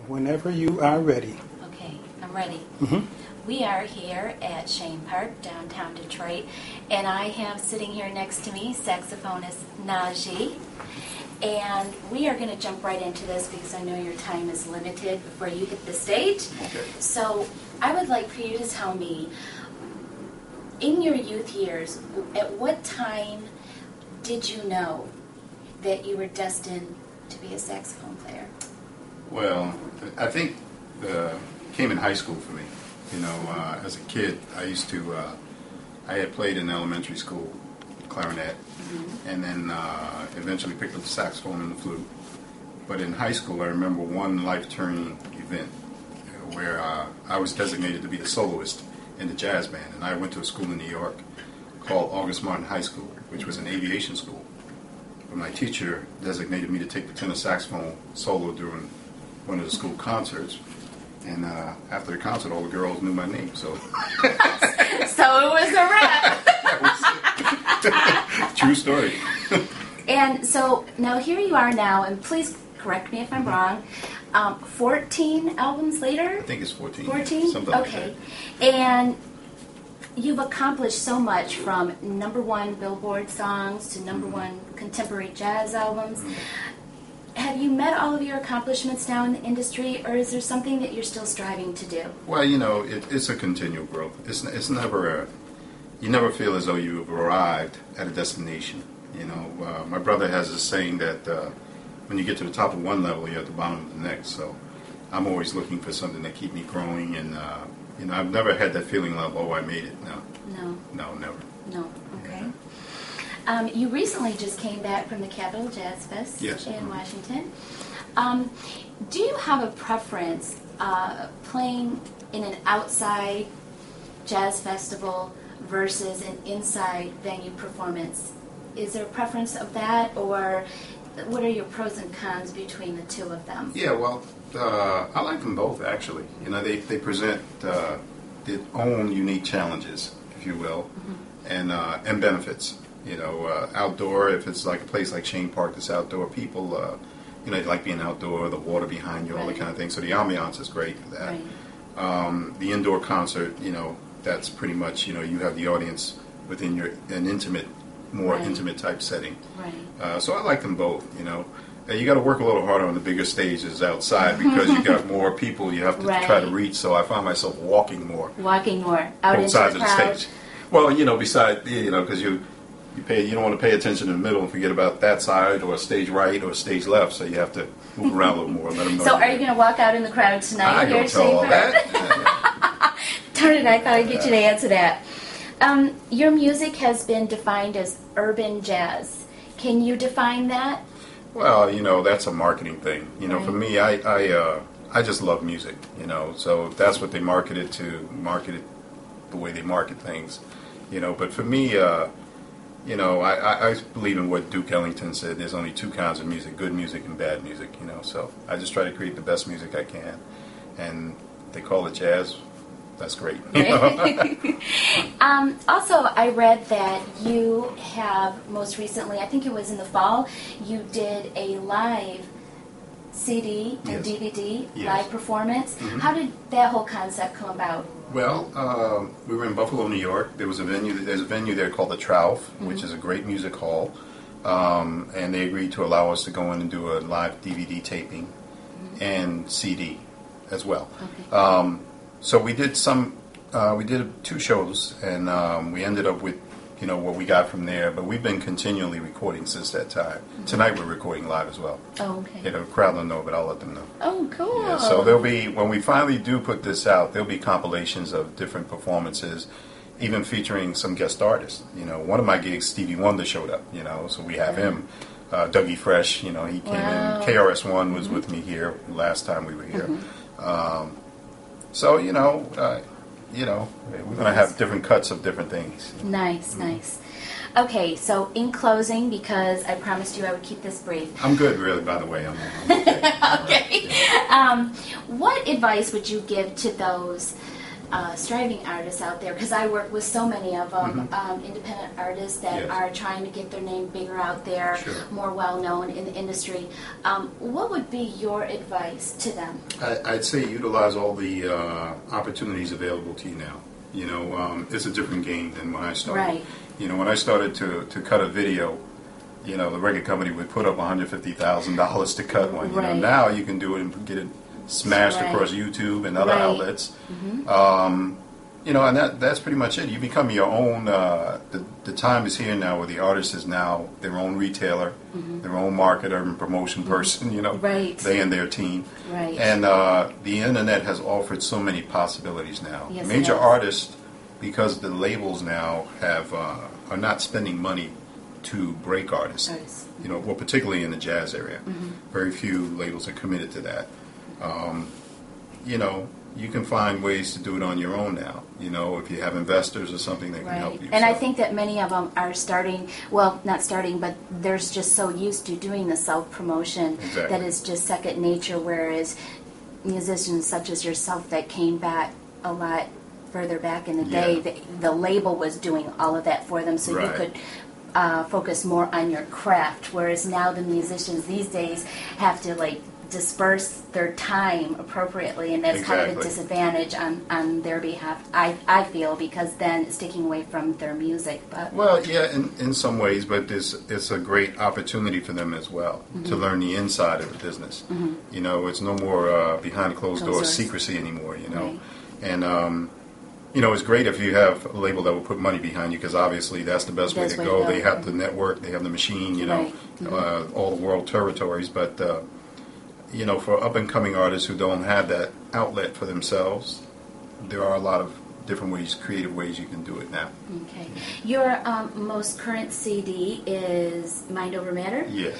Whenever you are ready. Okay, I'm ready. Mm-hmm. We are here at Chene Park, downtown Detroit, and I have sitting here next to me saxophonist Najee. And we are going to jump right into this because I know your time is limited before you hit the stage. Okay. So I would like for you to tell me, in your youth years, at what time did you know that you were destined to be a saxophone player? Well, I think came in high school for me. You know, as a kid, I had played in elementary school clarinet, and then eventually picked up the saxophone and the flute. But in high school, I remember one life-turning event where I was designated to be the soloist in the jazz band, and I went to a school in New York called August Martin High School, which was an aviation school. But my teacher designated me to take the tenor saxophone solo during one of the school concerts, and after the concert, all the girls knew my name. So, so it was a wrap. True story. And so now here you are now, and please correct me if I'm wrong. 14 albums later. I think it's 14. 14. Something okay. Like that. And you've accomplished so much, from #1 Billboard songs to #1 contemporary jazz albums. Have you met all of your accomplishments now in the industry, or is there something that you're still striving to do? Well, you know, it's a continual growth. It's never you never feel as though you've arrived at a destination. You know, my brother has this saying that when you get to the top of one level, you're at the bottom of the next. So I'm always looking for something to keep me growing, and you know, I've never had that feeling like, oh, I made it. No, never. No. Okay. You recently just came back from the Capitol Jazz Fest in Washington. Do you have a preference playing in an outside jazz festival versus an inside venue performance? Is there a preference of that, or what are your pros and cons between the two of them? Yeah, well, I like them both, actually. You know, they present their own unique challenges, if you will, and benefits. You know, outdoor, if it's like a place like Chene Park that's outdoor, people, you know, they like being outdoor, the water behind you, all that kind of thing. So the ambiance is great for that. Right. The indoor concert, you know, that's pretty much, you know, you have the audience within an intimate, more intimate type setting. Right. So I like them both, you know. You got to work a little harder on the bigger stages outside because you got more people you have to try to reach. So I find myself walking more. Out both sides of the crowd. stage. Well, you know, besides, you know, because you don't want to pay attention in the middle and forget about that side or stage right or stage left, so you have to move around a little more. Let them know. So are you going to walk out in the crowd tonight? I don't tell all that. Darn it, I thought I'd get you to answer that. Your music has been defined as urban jazz. Can you define that? Well, you know, that's a marketing thing. You know, for me, I just love music, you know, so if that's what they market it the way they market things, you know. But for me, you know, I believe in what Duke Ellington said. There's only two kinds of music: good music and bad music. You know, so I just try to create the best music I can, and they call it jazz. That's great. You know? Also, I read that you have most recently, I think it was in the fall, you did a live CD and DVD live performance. How did that whole concept come about? Well, we were in Buffalo, New York. There's a venue there called the Trough, which is a great music hall, and they agreed to allow us to go in and do a live DVD taping and CD as well. Okay. So we did we did 2 shows, and we ended up with, you know, what we got from there. But we've been continually recording since that time. Tonight we're recording live as well. Oh, okay. You know, the crowd don't know, but I'll let them know. Oh, cool. Yeah, so there'll be, when we finally do put this out, there'll be compilations of different performances, even featuring some guest artists. You know, one of my gigs, Stevie Wonder showed up, you know, so we have him. Dougie Fresh, you know, he came in. KRS-One was with me here last time we were here. So, you know, we're going to have different cuts of different things. Nice, nice. Okay, so in closing, because I promised you I would keep this brief. I'm good, really, by the way. I'm okay. Okay. What advice would you give to those striving artists out there, because I work with so many of them, independent artists that are trying to get their name bigger out there, more well-known in the industry. What would be your advice to them? I'd say utilize all the opportunities available to you now. You know, it's a different game than when I started. Right. You know, when I started to cut a video, you know, the record company would put up $150,000 to cut one. You know, now you can do it and get it smashed across YouTube and other outlets. You know, and that's pretty much it. You become your own. The time is here now where the artist is now their own retailer, their own marketer and promotion person. You know, they and their team. And the internet has offered so many possibilities now. Yes, Major artists, because the labels now have are not spending money to break artists. You know, well, particularly in the jazz area, very few labels are committed to that. You know, you can find ways to do it on your own now. You know, if you have investors or something that can help you. And I think that many of them are starting, well, not starting, but they're just so used to doing the self-promotion that is just second nature, whereas musicians such as yourself that came back a lot further back in the day, the label was doing all of that for them, so you could focus more on your craft, whereas now the musicians these days have to, like, disperse their time appropriately, and that's kind of a disadvantage on their behalf, I feel, because then it's taking away from their music. But well, yeah, in some ways, but it's a great opportunity for them as well to learn the inside of the business. You know, it's no more behind closed doors secrecy anymore, you know. And you know, it's great if you have a label that will put money behind you, because obviously that's the best way to go. They have the network, they have the machine, you know, all the world territories. But you know, for up-and-coming artists who don't have that outlet for themselves, there are a lot of different ways, creative ways you can do it now. Okay. Your most current CD is Mind Over Matter? Yes.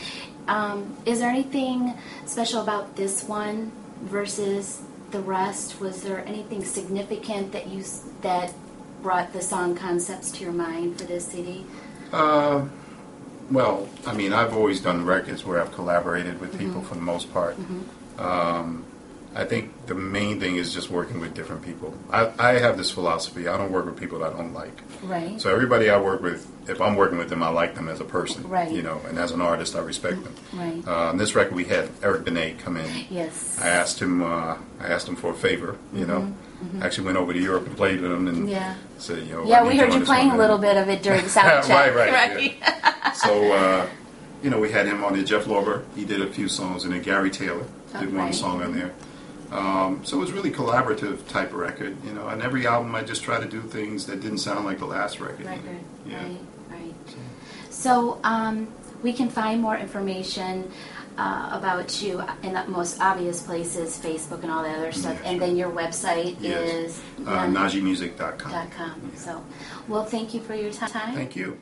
Is there anything special about this one versus the rest? Was there anything significant that brought the song concepts to your mind for this CD? Well, I mean, I've always done records where I've collaborated with people for the most part. I think the main thing is just working with different people. I have this philosophy. I don't work with people that I don't like. Right. So everybody I work with, if I'm working with them, I like them as a person. Right. You know, and as an artist, I respect them. Right. On this record, we had Eric Benet come in. Yes. I asked him for a favor, you know. Actually went over to Europe and played with him and said, you know. Yeah, we heard you playing a little bit of it during sound check. Right. Yeah. So, you know, we had him on there. Jeff Lorber, he did a few songs, and then Gary Taylor did one song on there. So it was really collaborative type of record, you know. And every album, I just try to do things that didn't sound like the last record. Yeah. Right. So we can find more information about you in the most obvious places, Facebook and all that other stuff, and then your website is NajeeMusic.com. So, well, thank you for your time. Thank you.